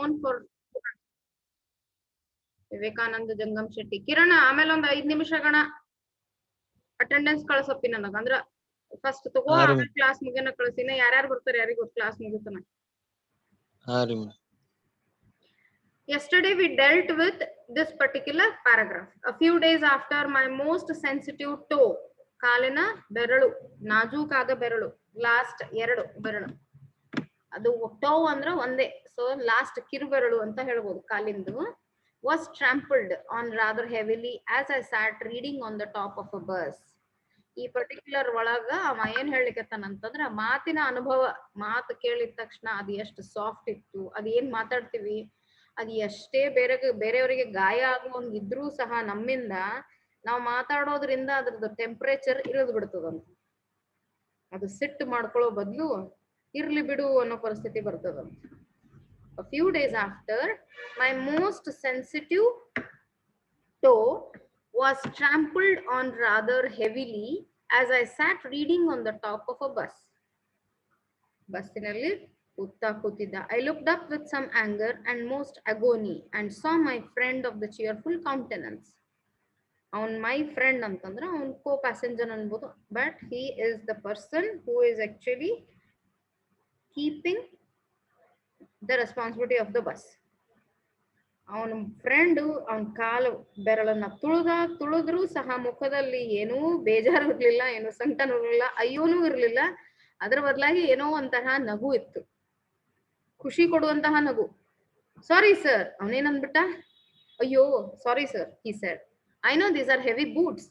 known for Vivekananda Jangam Shetty. ಕಿರಣ ಆಮೇಲೆ ಒಂದ್ 5 ನಿಮಿಷ ಗಣ ಅಟೆಂಡೆನ್ಸ್ ಕಳ್ಸಪ್ಪಿ ನನಗ. ಅಂದ್ರ ಫಸ್ಟ್ ತಗೋ ಆಮೇಲೆ ಕ್ಲಾಸ್ ಮುಗಿನ ಕಳ್ಸಿನ. ಯಾರ್ಯಾರು ಬರ್ತಾರೆ ಯಾರಿಗ ಗೊತ್ತು class ಮುಗಿತನ. Yesterday we dealt with this particular paragraph. A few days after, my most sensitive toe, ಕಾಲಿನ ಬೆರಳು, ನಾಜೂಕಾದ ಬೆರಳು, ಲಾಸ್ಟ್ 2 ಬೆರಳು, ಅದು ಟೋ ಅಂದ್ರೆ ಒಂದೇ, ಸೊ ಲಾಸ್ಟ್ ಕಿರುಬೆರಳು ಅಂತ ಹೇಳ್ಬೋದು ಕಾಲಿಂದು, was trampled on rather heavily as I sat reading on the top of a bus. ಈ ಪರ್ಟಿಕ್ಯುಲರ್ ಒಳಗ ಅವ ಏನ್ ಹೇಳಿಕತ್ತಾನಂತಂದ್ರ ಮಾತಿನ ಅನುಭವ, ಮಾತು ಕೇಳಿದ ತಕ್ಷಣ ಅದು ಎಷ್ಟು ಸಾಫ್ಟ್ ಇತ್ತು, ಅದ್ ಏನ್ ಮಾತಾಡ್ತೀವಿ ಅದು ಎಷ್ಟೇ ಬೇರೆಯವರಿಗೆ ಗಾಯ ಆಗುವಂಗಿದ್ರೂ ಸಹ ನಮ್ಮಿಂದ ನಾವು ಮಾತಾಡೋದ್ರಿಂದ ಅದ್ರದ್ದು ಟೆಂಪರೇಚರ್ ಇಳಿದು ಬಿಡ್ತದಂತ. ಅದು ಸಿಟ್ಟು ಮಾಡ್ಕೊಳ್ಳೋ ಬದಲು ಇರ್ಲಿ ಬಿಡು ಅನ್ನೋ ಪರಿಸ್ಥಿತಿ ಬರ್ತದಂತ. A few days after, my most sensitive toe was trampled on rather heavily as I sat reading on the top of a bus. ಬಸ್ಸಿನಲ್ಲಿ ಉತ್ತಾ ಕೂತಿದ್ದ. I looked up with some anger and most agony and saw my friend of the cheerful countenance. ಅವನ್ my friend ಅಂತಂದ್ರ ಅವನ್ ಕೋ passenger ಅನ್ಬೋದು, but he is the person who is actually keeping the responsibility of the bus. ಅವನ friend ಅವನ್ ಕಾಲು ಬೆರಳನ್ನ ತುಳಿದ್ರು ಸಹ ಮುಖದಲ್ಲಿ ಏನೂ ಬೇಜಾರು ಇರ್ಲಿಲ್ಲ, ಏನು ಸಂಕಟ ಇರ್ಲಿಲ್ಲ, ಅಯ್ಯೋನೂ ಇರ್ಲಿಲ್ಲ. ಅದ್ರ ಬದಲಾಗಿ ಏನೋ ಒಂತಹ ನಗು ಇತ್ತು, ಖುಷಿ ಕೊಡುವಂತಹ ನಗು. ಸಾರಿ ಸರ್, ಅವನೇನಂದ್ಬಿಟ್ಟ, ಅಯ್ಯೋ sorry sir, he said, I know these are heavy boots,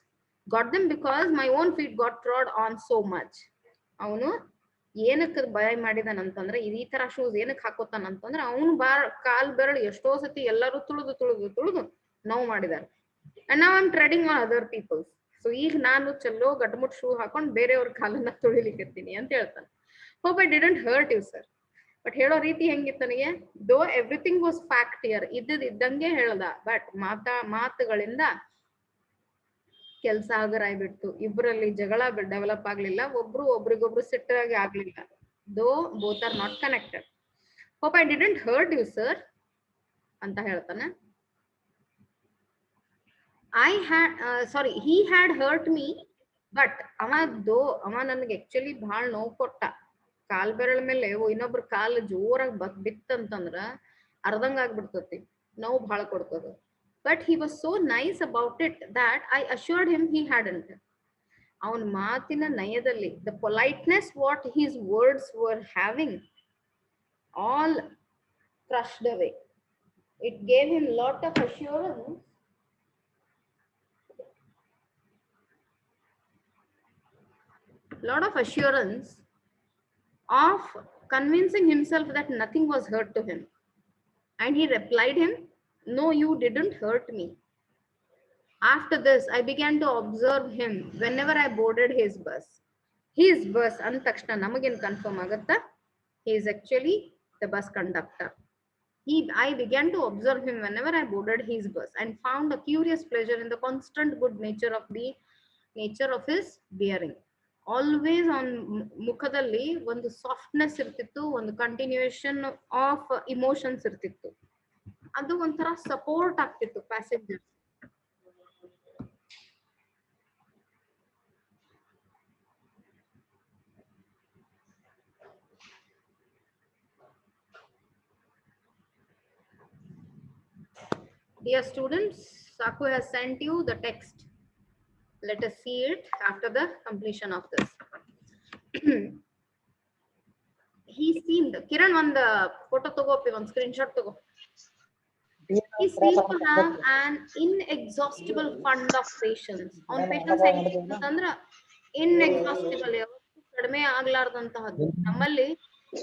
got them because my own feet got trod on so much. ಅವನು ಏನಕ್ಕೆ ಭಯ ಮಾಡಿದಾನಂತಂದ್ರೆ ಈ ತರ ಶೂಸ್ ಏನಕ್ಕೆ ಹಾಕೋತಾನಂತಂದ್ರೆ ಅವನು ಕಾಲ್ ಬೆರಳು ಎಷ್ಟೋ ಸತಿ ಎಲ್ಲರೂ ತುಳಿದು ನೋವು ಮಾಡಿದಾರೆ. and now I'm treading on other people's. So ಈಗ ನಾನು ಚಲೋ ಗಟ್ಮುಟ್ ಶೂ ಹಾಕೊಂಡ್ ಬೇರೆಯವ್ರ ಕಾಲನ್ನ ತುಳಿಲಿಕ್ಕತ್ತೀನಿ ಅಂತ ಹೇಳ್ತಾನೆ. hope I didn't hurt you sir. But ಹೇಳೋ ರೀತಿ ಹೆಂಗಿತ್ತು ನನಗೆ, ದೋ ಎವ್ರಿಥಿಂಗ್ ವಾಸ್ ಫ್ಯಾಕ್ಟ್ ಹಿಯರ್, ಇದ್ದಂಗೆ ಹೇಳ್ದ, ಬಟ್ ಮಾತುಗಳಿಂದ ಕೆಲ್ಸ ಆಗರಾಯ್ಬಿಡ್ತು. ಇಬ್ಬರಲ್ಲಿ ಜಗಳ ಡೆವಲಪ್ ಆಗ್ಲಿಲ್ಲ, ಒಬ್ರಿಗೊಬ್ರು ಸಿಟ್ಟಾಗಿ ಆಗ್ಲಿಲ್ಲ. Though both are not connected. Hope I didn't hurt you sir ಅಂತ ಹೇಳ್ತಾನೆ. he had hurt me, but ಅವ ನನ್ಗೆ ಆಕ್ಚುಲಿ ಬಹಳ ನೋವು ಕೊಟ್ಟ. ಕಾಲ್ ಬೆರಳ ಮೇಲೆ ಇನ್ನೊಬ್ರ ಕಾಲ್ ಜೋರಾಗಿ ಬಿತ್ತಂತಂದ್ರ ಅರ್ಧಂಗ ಆಗ್ಬಿಡ್ತತಿ, ನೋವು ಬಹಳ ಕೊಡ್ತದ. But he was so nice about it that I assured him he hadn't. ಅವನ ಮಾತಿನ ನಯದಲ್ಲಿ, the politeness what his words were having, all crushed away. It gave him lot of assurance of convincing himself that nothing was hurt to him. And he replied him, no, you didn't hurt me. After this, I began to observe him whenever I boarded his bus. His bus ಅಂದ ತಕ್ಷಣ ನಮಗೇನು confirm ಆಗುತ್ತಾ, he is actually the bus conductor. I began to observe him whenever I boarded his bus and found a curious pleasure in the constant good nature of his bearing. Always ಅವನ್ ಮುಖದಲ್ಲಿ ಒಂದು softness ಇರ್ತಿತ್ತು, ಒಂದು continuation of emotions ಇರ್ತಿತ್ತು. ಅದು ಒಂಥರ support ಆಗ್ತಿತ್ತು passenger. Dear students, Saku has sent you the text. Let us see it after the completion of this. He seemed, Kiran, ಒಂದು photo ತಗೋಪಿ, ಒಂದು screenshot ತಗೋ. He seemed to have an inexhaustible fund of patience. ಅವನ patience ಅಂತಂದ್ರ inexhaustible, ಯಾವತ್ತೂ ಕಡಿಮೆ ಆಗ್ಲಾರ್ದಂತಹದ್ದು. ನಮ್ಮಲ್ಲಿ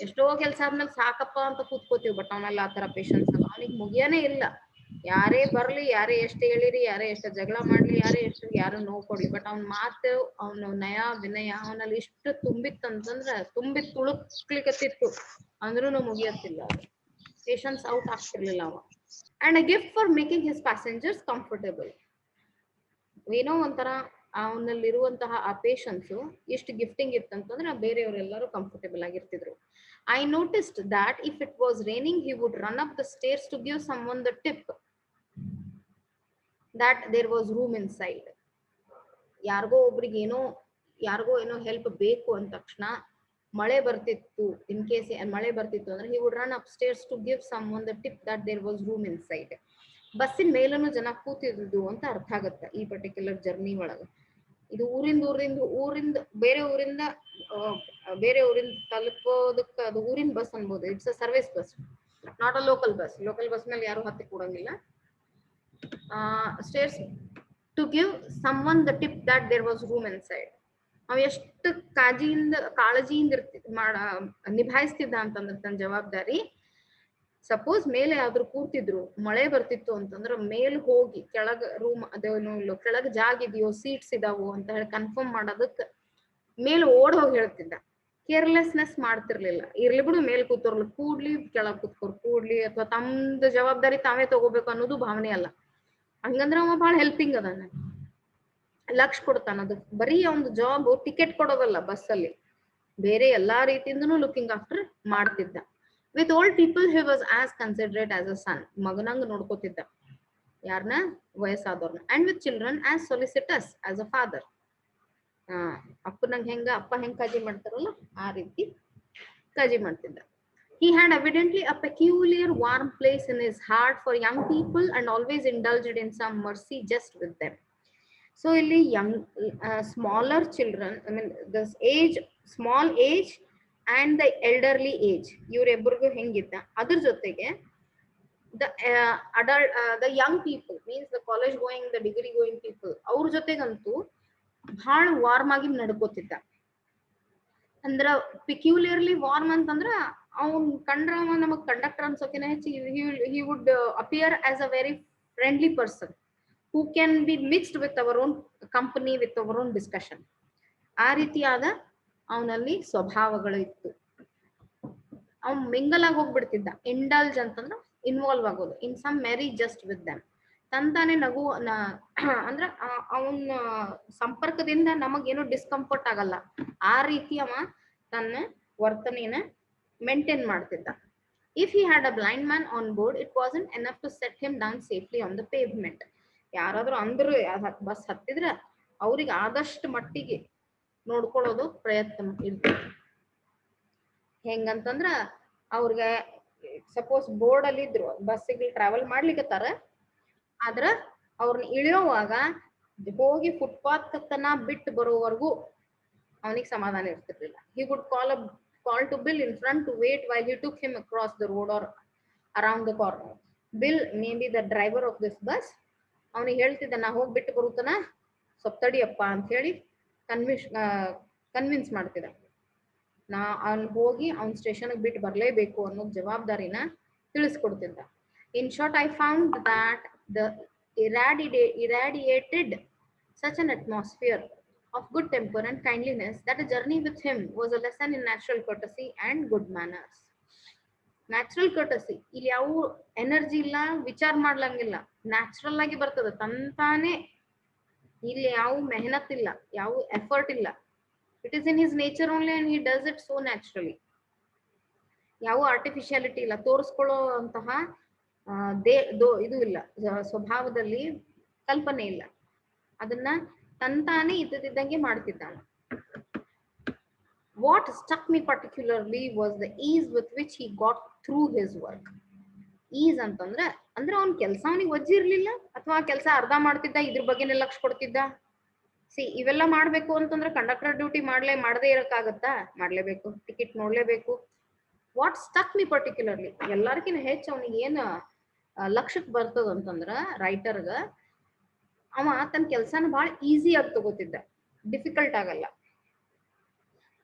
ಎಷ್ಟೋ ಕೆಲಸ ಆದ್ಮೇಲೆ ಸಾಕಪ್ಪ ಅಂತ ಕೂತ್ಕೋತೀವಿ, ಬಟ್ ಅವನೆಲ್ಲ ಆ ತರ ಪೇಷನ್ಸ್ ಅಲ್ಲ, ಅವನಿಗೆ ಮುಗಿಯನೇ ಇಲ್ಲ. ಯಾರೇ ಬರ್ಲಿ, ಯಾರೇ ಎಷ್ಟು ಹೇಳಿರಿ, ಯಾರೇ ಎಷ್ಟು ಜಗಳ ಮಾಡ್ಲಿ, ಯಾರು ನೋವು ಕೊಡ್ಲಿ, ಬಟ್ ಅವ್ನ ಮಾತು, ಅವನು ನಯ ವಿನಯ ಅವನಲ್ಲಿ ಇಷ್ಟು ತುಂಬಿತ್ತಂತಂದ್ರ ತುಂಬಿ ತುಳುಕ್ಲಿಕತ್ತಿತ್ತು ಅಂದ್ರೂ ಮುಗಿಯತ್ತಿಲ್ಲ. ಪೇಷನ್ಸ್ ಔಟ್ ಆಗ್ತಿರ್ಲಿಲ್ಲ ಅವ. And a gift for making his passengers comfortable. ಏನೋ ಒಂಥರ ಅವನಲ್ಲಿರುವಂತಹ ಆ ಪೇಷನ್ಸ್ ಎಷ್ಟು ಗಿಫ್ಟಿಂಗ್ ಇತ್ತಂತಂದ್ರೆ ಬೇರೆಯವರೆಲ್ಲರೂ ಕಂಫರ್ಟೇಬಲ್ ಆಗಿರ್ತಿದ್ರು. I noticed that if it was raining he would run up the stairs to give someone the tip that there was room inside. ಯಾರಿಗೋ ಒಬ್ರಿಗೆ ಯಾರಿಗೋ ಏನೋ ಹೆಲ್ಪ್ ಬೇಕು ಅಂದ ತಕ್ಷಣ ಮಳೆ ಬರ್ತಿತ್ತು, ಇನ್ ಕೇಸ್ ಮಳೆ ಬರ್ತಿತ್ತು ಅಂದ್ರೆ he would run upstairs to give someone the tip that there was room inside. ಬಸ್ಸಿನ ಮೇಲೂ ಜನ ಕೂತಿದ್ದು ಅಂತ ಅರ್ಥ ಆಗತ್ತೆ ಈ ಪರ್ಟಿಕ್ಯುಲರ್ ಜರ್ನಿ ಒಳಗೆ. ಇದು ಊರಿಂದ ಬೇರೆ ಊರಿಂದ ತಲುಪೋದಕ್ಕೆ ಅದು ಊರಿನ ಬಸ್ ಅನ್ಬೋದು. It's a service bus, not a local bus. Local bus ಮೇಲೆ ಯಾರು ಹತ್ತಿ ಕೊಡಂಗಿಲ್ಲ. Stairs to give someone the tip that there was room inside. ಅವ್ ಎಷ್ಟು ಕಾಳಜಿಯಿಂದ ನಿಭಾಯಿಸ್ತಿದ್ದ ಅಂತಂದ್ರೆ ತನ್ನ ಜವಾಬ್ದಾರಿ. ಸಪೋಸ್ ಮೇಲೆ ಯಾವ್ದ್ರು ಕೂರ್ತಿದ್ರು, ಮಳೆ ಬರ್ತಿತ್ತು ಅಂತಂದ್ರೆ ಮೇಲ್ ಹೋಗಿ ಕೆಳಗ ರೂಮ್ ಅದೇನೋ ಇಲ್ಲೋ ಕೆಳಗ ಜಾಗ ಇದೆಯೋ ಸೀಟ್ಸ್ ಇದಾವೋ ಅಂತ ಹೇಳಿ ಕನ್ಫರ್ಮ್ ಮಾಡೋದಕ್ಕೆ ಮೇಲೆ ಓಡ್ ಹೋಗಿ ಹೇಳ್ತಿದ್ದ. ಕೇರ್ಲೆಸ್ನೆಸ್ ಮಾಡ್ತಿರ್ಲಿಲ್ಲ. ಇರ್ಲಿ ಬಿಡು ಮೇಲ್ ಕೂತೋರ್ಲಿ ಕೂಡ್ಲಿ, ಕೆಳಗ್ ಕೂತ್ಕೋರ್ ಕೂಡ್ಲಿ, ಅಥವಾ ತಮ್ದು ಜವಾಬ್ದಾರಿ ತಾವೇ ತಗೋಬೇಕು ಅನ್ನೋದು ಭಾವನೆ ಅಲ್ಲ. ಹಂಗಂದ್ರ ಅವ ಭಾಳ ಹೆಲ್ಪಿಂಗ್ ಅದಾನ, ಲಕ್ಷ ಕೊಡ್ತಾನ. ಅದು ಬರೀ ಒಂದು ಜಾಬ್ ಟಿಕೆಟ್ ಕೊಡೋದಲ್ಲ, ಬಸ್ಸಲ್ಲಿ ಬೇರೆ ಎಲ್ಲಾ ರೀತಿಯಿಂದನೂ ಲುಕಿಂಗ್ ಆಫ್ಟರ್ ಮಾಡ್ತಿದ್ದ. With old people he was as considerate as a son, ಮಗನಂಗ್ ನೋಡ್ಕೋತಿದ್ದ ಯಾರನ್ನ, ವಯಸ್ಸಾದವ್ರನ್ನ. And with children as solicitous as a father. ಅಪ್ಪ ಹೆಂಗ್ ಕಾಳಜಿ ಮಾಡ್ತಾರಲ್ಲ ಆ ರೀತಿ ಕಾಳಜಿ ಮಾಡ್ತಿದ್ದ. He had evidently a peculiar warm place in his heart for young people and always indulged in some mercy just with them. So ಇಲ್ಲಿ smaller children, I mean this age, small age and the elderly age, ಇವರಿಬ್ಬರಿಗೂ ಹೆಂಗಿದ್ದ, ಅದ್ರ ಜೊತೆಗೆ the adult, the young people means the college going, the degree going people, ಅವ್ರ ಜೊತೆಗಂತೂ ಬಹಳ warm ಆಗಿ ನಡ್ಕೋತಿದ್ದ. ಅಂದ್ರ ಪಿಕ್ಯುಲಿಯರ್ಲಿ warm ಅಂತಂದ್ರ ಅವ್ನ್ ಕಂಡ್ರ ನಮಗ್ ಕಂಡಕ್ಟರ್ ಅನ್ಸೋಕಿನ ಹೆಚ್ಚು he would appear as a very friendly person who can be mixed with our own company, with our own discussion. ಆ ರೀತಿಯಾದ ಅವನಲ್ಲಿ ಸ್ವಭಾವಗಳು ಇತ್ತು. ಅವ್ನ್ ಮಿಂಗಲ್ ಆಗಿ ಹೋಗ್ಬಿಡ್ತಿದ್ದ. ಇಂಡಲ್ಜ್ ಅಂತಂದ್ರ ಇನ್ವಾಲ್ವ್ ಆಗೋದು, in some merry just with them. ತಂತಾನೆ ನಗು ಅಂದ್ರ ಅವನ್ ಸಂಪರ್ಕದಿಂದ ನಮಗೇನು ಡಿಸ್ಕಂಫರ್ಟ್ ಆಗಲ್ಲ, ಆ ರೀತಿ ಅವ ತನ್ನ ವರ್ತನೆನ ಮೇಂಟೈನ್ ಮಾಡ್ತಿದ್ದ. If he had a blind man on board it wasn't enough to set him down safely on the pavement. ಯಾರಾದ್ರೂ ಅಂದ್ರು ಬಸ್ ಹತ್ತಿದ್ರ ಅವ್ರಿಗೆ ಆದಷ್ಟು ಮಟ್ಟಿಗೆ ನೋಡ್ಕೊಳ್ಳೋದು ಪ್ರಯತ್ನ ಇರ್ತದೆ. ಹೆಂಗಂತಂದ್ರ ಅವ್ರಿಗೆ ಸಪೋಸ್ ಬೋರ್ಡ್ ಅಲ್ಲಿ ಇದ್ರು, ಬಸ್ಸಿಗೆ ಟ್ರಾವೆಲ್ ಮಾಡ್ಲಿಕ್ಕತ್ತಾರ, ಆದ್ರ ಅವ್ರನ್ನ ಇಳಿಯೋವಾಗ ಹೋಗಿ ಫುಟ್ಪಾತ್ ತನ ಬಿಟ್ಟು ಬರೋವರೆಗೂ ಅವನಿಗೆ ಸಮಾಧಾನ ಇರ್ತಿರ್ಲಿಲ್ಲ. He would call to Bill in front to wait while he took him across the road or around the corner. Bill, maybe the driver of this bus, ಅವನಿಗೆ ಹೇಳ್ತಿದ್ದ, ನಾ ಹೋಗಿ ಬಿಟ್ಟು ಬರುತ್ತನ, ಸ್ವಲ್ಪ ತಡಿಯಪ್ಪ ಅಂತ ಹೇಳಿ ಕನ್ವಿನ್ಸ್ ಮಾಡ್ತಿದ್ದ. ನಾ ಅವ್ನ್ ಹೋಗಿ ಅವ್ನ ಸ್ಟೇಷನ್ಗೆ ಬಿಟ್ಟು ಬರ್ಲೇಬೇಕು ಅನ್ನೋ ಜವಾಬ್ದಾರಿನ ತಿಳಿಸ್ಕೊಡ್ತಿದ್ದ. In short, I found that the irradiated such an atmosphere of good temper and kindliness that a journey with him was a lesson in natural courtesy and good manners. Natural courtesy, ಇಲ್ಲಿ ಯಾವ energy ಇಲ್ಲ, ವಿಚಾರ ಮಾಡ್ಲಂಗಿಲ್ಲ, natural ಆಗಿ ಬರ್ತದ ತಂತಾನೆ. ಇಲ್ಲಿ ಯಾವ ಮೆಹನತ್ ಇಲ್ಲ, ಯಾವ ಎಫರ್ಟ್ ಇಲ್ಲ. It is in his nature only and he does it so naturally. ಯಾವ ಆರ್ಟಿಫಿಷಿಯಾಲಿಟಿ ಇಲ್ಲ, ತೋರಿಸ್ಕೊಳ್ಳೋ ಅಂತಹ ಇದು ಇಲ್ಲ, ಸ್ವಭಾವದಲ್ಲಿ ಕಲ್ಪನೆ ಇಲ್ಲ. ಅದನ್ನ ತಂತಾನೆ ಇದ್ದಂಗೆ ಮಾಡ್ತಿದ್ದಾನ. What struck me particularly was the ease with which he got through his work. Is ಅಂತಂದ್ರೆ ಅವ್ನ ಕೆಲಸ ಅವನಿಗೆ ವಜ್ಜಿ ಇರ್ಲಿಲ್ಲ, ಅಥವಾ ಕೆಲಸ ಅರ್ಧ ಮಾಡ್ತಿದ್ದ, ಇದ್ರ ಬಗ್ಗೆನೇ ಲಕ್ಷ ಕೊಡ್ತಿದ್ದ. ಇವೆಲ್ಲ ಮಾಡ್ಬೇಕು ಅಂತಂದ್ರೆ ಕಂಡಕ್ಟರ್ ಡ್ಯೂಟಿ ಮಾಡದೇ ಇರಕ್ಕಾಗತ್ತಾ? ಮಾಡ್ಲೇಬೇಕು, ಟಿಕೆಟ್ ನೋಡ್ಲೇಬೇಕು. ವಾಟ್ ಸ್ಟಕ್ ಮಿ ಪರ್ಟಿಕ್ಯುಲರ್ಲಿ, ಎಲ್ಲಾರ್ಕಿನ್ನ ಹೆಚ್ಚು ಅವನಿಗೆ ಏನ್ ಲಕ್ಷಕ್ ಬರ್ತದ ಅಂತಂದ್ರ ರೈಟರ್ಗ, ಅವ ತನ್ನ ಕೆಲ್ಸನ ಬಹಳ ಈಸಿ ಆಗಿ ತಗೋತಿದ್ದ, ಡಿಫಿಕಲ್ಟ್ ಆಗಲ್ಲ.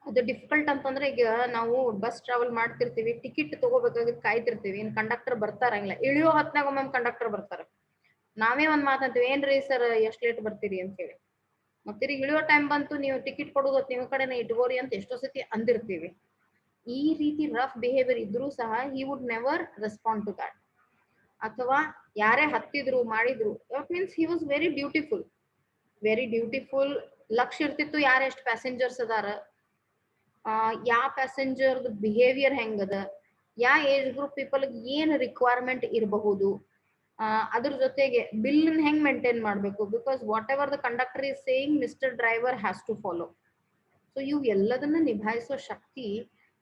ಅದು ಡಿಫಿಕಲ್ಟ್ ಅಂತಂದ್ರೆ ಈಗ ನಾವು ಬಸ್ ಟ್ರಾವೆಲ್ ಮಾಡ್ತಿರ್ತೀವಿ, ಟಿಕೆಟ್ ತಗೋಬೇಕಾಗಿ ಕಾಯ್ತಿರ್ತೀವಿ, ಇನ್ ಕಂಡಕ್ಟರ್ ಬರ್ತಾರಂಗಿಲ್ಲ, ಇಳಿಯೋ ಹೊತ್ನಾಗ ಒಮ್ಮೊಮ್ಮೆ ಕಂಡಕ್ಟರ್ ಬರ್ತಾರ. ನಾವೇ ಒಂದ್ ಮಾತಂತೀವಿ, ಏನ್ರಿ ಸರ್ ಎಷ್ಟ್ ಲೇಟ್ ಬರ್ತೀರಿ ಅಂತ ಹೇಳಿ. ಮತ್ತೆ ಇಳಿಯೋ ಟೈಮ್ ಬಂತು, ನೀವು ಟಿಕೆಟ್ ಕೊಡೋದು ನೀವು ಕಡೆನೆ ಇಟ್ಕೋರಿ ಅಂತ ಎಷ್ಟೋ ಸತಿ ಅಂದಿರ್ತೀವಿ. ಈ ರೀತಿ ರಫ್ ಬಿಹೇವಿಯರ್ ಇದ್ರೂ ಸಹ he would never respond to that. ಅಥವಾ ಯಾರೇ ಹತ್ತಿದ್ರು ಮಾಡಿದ್ರು, that means he was very beautiful. Very dutiful, ಲಕ್ಷ ಇರ್ತಿತ್ತು ಯಾರು ಎಷ್ಟು ಪ್ಯಾಸೆಂಜರ್ಸ್ ಅದಾರ, ಯಾವ ಪ್ಯಾಸೆಂಜರ್ ಬಿಹೇವಿಯರ್ ಹೆಂಗದ, ಯಾ ಏಜ್ ಗ್ರೂಪ್ ಪೀಪಲ್ ಏನ್ ರಿಕ್ವೈರ್ಮೆಂಟ್ ಇರಬಹುದು, ಅದ್ರ ಜೊತೆಗೆ ಬಿಲ್ ಹೆಂಗ್ ಮೇಂಟೈನ್ ಮಾಡಬೇಕು, because whatever the conductor is saying mister driver has to follow. So ಇವು ಎಲ್ಲದನ್ನ ನಿಭಾಯಿಸೋ ಶಕ್ತಿ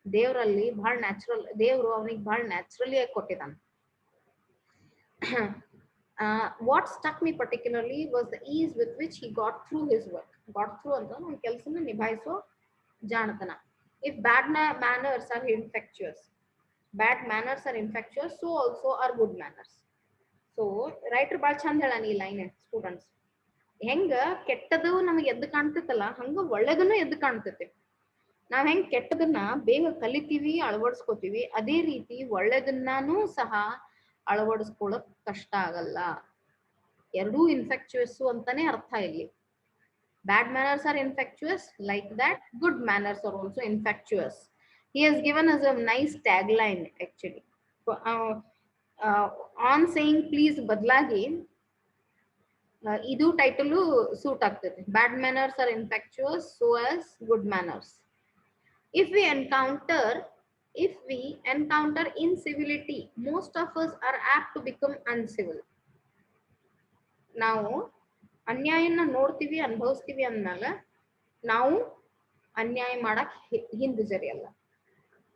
ದೇವರಲ್ಲಿ ಬಹಳ ನ್ಯಾಚುರಲ್, ದೇವರು ಅವನಿಗೆ ಬಹಳ ನ್ಯಾಚುರಲಿ ಆಗಿ ಕೊಟ್ಟಿದ್ದಾನೆ. What struck me particularly was the ease with which he got through his work. Got through ಅಂತ ನಮ್ಮ ಕೆಲಸನ ನಿಭಾಯಿಸೋ ಜಾಣತನ. If bad manners are infectious, bad manners are infectious, so also are good manners. So writer ಭಾಳ ಚಂದ ಹೇಳಾನ ಈ line students. ಹೆಂಗ ಕೆಟ್ಟದು ನಮಗೆ ಎದ್ದು ಕಾಣ್ತೈತಲ್ಲ ಹಂಗ ಒಳ್ಳೇದನ್ನು ಎದ್ದು ಕಾಣ್ತೈತಿ. ನಾವ್ ಹೆಂಗ್ ಕೆಟ್ಟದನ್ನ ಬೇಗ ಕಲಿತೀವಿ, ಅಳವಡಿಸ್ಕೋತೀವಿ, ಅದೇ ರೀತಿ ಒಳ್ಳೇದನ್ನಾನು ಸಹ ಅಳವಡಿಸ್ಕೊಳ್ಳಕ್ ಕಷ್ಟ ಆಗಲ್ಲ. ಎರಡೂ ಇನ್ಫೆಕ್ಚುಯಸ್ ಅಂತಾನೆ ಅರ್ಥ ಇಲ್ಲಿ. Bad manners are infectious, like that good manners are also infectious. He has given us a nice tagline actually. On saying please ಬದಲಾಗಿ ಇದು ಟೈಟಲ್ ಸೂಟ್ ಆಗ್ತದೆ. Bad manners are infectious, so as good manners. If we encounter incivility, most of us are apt to become uncivil. ನಾವು ಅನ್ಯಾಯನ ನೋಡ್ತೀವಿ, ಅನುಭವಿಸ್ತೀವಿ ಅಂದಾಗ ನಾವು ಅನ್ಯಾಯ ಮಾಡಕ್ ಹಿಂದಿಜರಿಯಲ್ಲ.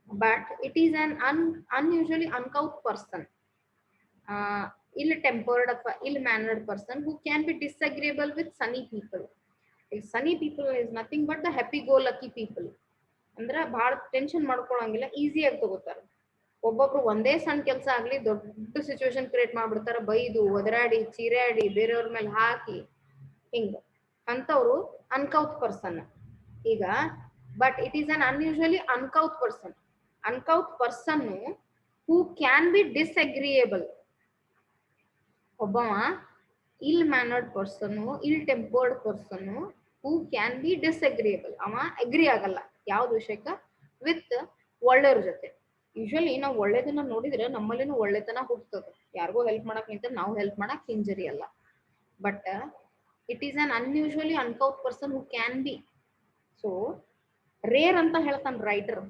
But it is an unusually uncouth person, ill-tempered or ill-mannered person who can be disagreeable with sunny people. Sunny people is nothing but the happy-go-lucky people. ಅಂದ್ರೆ ಬಹಳ tension ಮಾಡ್ಕೊಳಂಗಿಲ್ಲ, ಈಸಿಯಾಗಿ ತಗೋತಾರ. ಒಬ್ಬೊಬ್ರು ಒಂದೇ ಸಣ್ಣ ಕೆಲಸ ಆಗ್ಲಿ ದೊಡ್ಡ ಸಿಚುವೇಶನ್ ಕ್ರಿಯೇಟ್ ಮಾಡ್ಬಿಡ್ತಾರ, ಬೈದು ಒದರಾಡಿ ಚೀರಾಡಿ ಬೇರೆಯವ್ರ ಮೇಲೆ ಹಾಕಿ ಹಿಂಗ. ಅಂತವ್ರು ಅನ್ಕೌತ್ ಪರ್ಸನ್. ಈಗ but it is an unusually uncouth person. Uncouth person who can be disagreeable. ಒಬ್ಬವ ill mannered person, ill tempered person who can be disagreeable. ಅವ ಅಗ್ರಿ ಆಗಲ್ಲ ಯಾವ್ದು ವಿಷಯಕ್ಕ, ವಿತ್ ಒಳ್ಳೆಯವ್ರ ಜೊತೆ. ಯೂಶುವಲಿ ನಾವು ಒಳ್ಳೇದನ್ನ ನೋಡಿದ್ರೆ ನಮ್ಮಲ್ಲಿನೂ ಒಳ್ಳೆತನ ಹುಟ್ಟುತ್ತದೆ. ಯಾರಿಗೋ ಹೆಲ್ಪ್ ಮಾಡಕ್ ನಿಂತ ನಾವು ಹೆಲ್ಪ್ ಮಾಡಕ್ ಹಿಂಜರಿ ಅಲ್ಲ. But it is an unusually uncouth person who can be. So rare ಅಂತ ಹೇಳ್ತಾನ ರೈಟರ್.